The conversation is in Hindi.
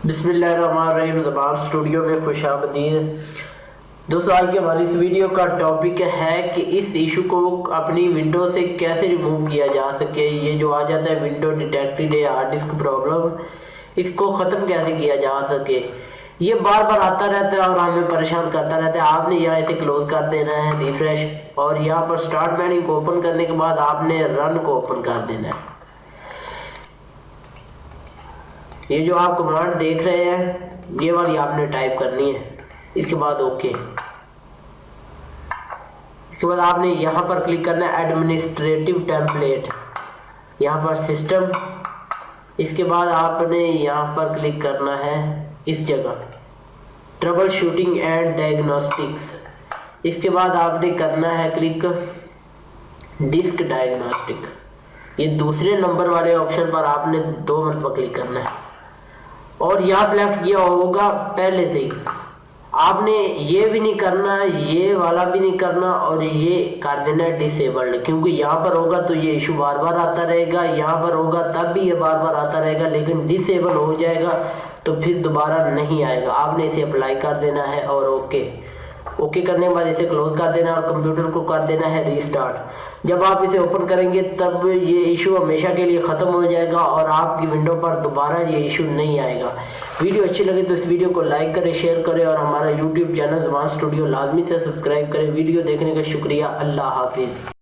बिस्मिल्लाहिर्रहमानिर्रहीम। ज़मान स्टूडियो में खुशामदीद। दोस्तों, आज की हमारी इस वीडियो का टॉपिक है कि इस इशू को अपनी विंडो से कैसे रिमूव किया जा सके। ये जो आ जाता है विंडो डिटेक्टेड या हार्ड डिस्क प्रॉब्लम, इसको ख़त्म कैसे किया जा सके। ये बार बार आता रहता है और हमें परेशान करता रहता है। आपने यहाँ इसे क्लोज कर देना है, रिफ्रेश, और यहाँ पर स्टार्ट मेन्यू को ओपन करने के बाद आपने रन को ओपन कर देना है। ये जो आप कमांड देख रहे हैं ये वाली आपने टाइप करनी है। इसके बाद ओके। इसके बाद आपने यहाँ पर क्लिक करना है एडमिनिस्ट्रेटिव टेम्पलेट, यहाँ पर सिस्टम। इसके बाद आपने यहाँ पर क्लिक करना है इस जगह ट्रबल शूटिंग एंड डायग्नोस्टिक्स। इसके बाद आपने करना है क्लिक डिस्क डायग्नोस्टिक। ये दूसरे नंबर वाले ऑप्शन पर आपने 2 मरतबा क्लिक करना है और यहाँ सेलेक्ट किया होगा पहले से ही। आपने ये भी नहीं करना, ये वाला भी नहीं करना, और ये कर देना है डिसेबल्ड, क्योंकि यहाँ पर होगा तो ये इशू बार बार आता रहेगा, यहाँ पर होगा तब भी ये बार बार आता रहेगा, लेकिन डिसेबल हो जाएगा तो फिर दोबारा नहीं आएगा। आपने इसे अप्लाई कर देना है और ओके करने के बाद इसे क्लोज कर देना है और कंप्यूटर को कर देना है रीस्टार्ट। जब आप इसे ओपन करेंगे तब ये इशू हमेशा के लिए ख़त्म हो जाएगा और आपकी विंडो पर दोबारा ये इशू नहीं आएगा। वीडियो अच्छी लगे तो इस वीडियो को लाइक करें, शेयर करें और हमारा यूट्यूब चैनल ज़मान स्टूडियो लाजमी से सब्सक्राइब करें। वीडियो देखने का शुक्रिया। अल्लाह हाफिज़।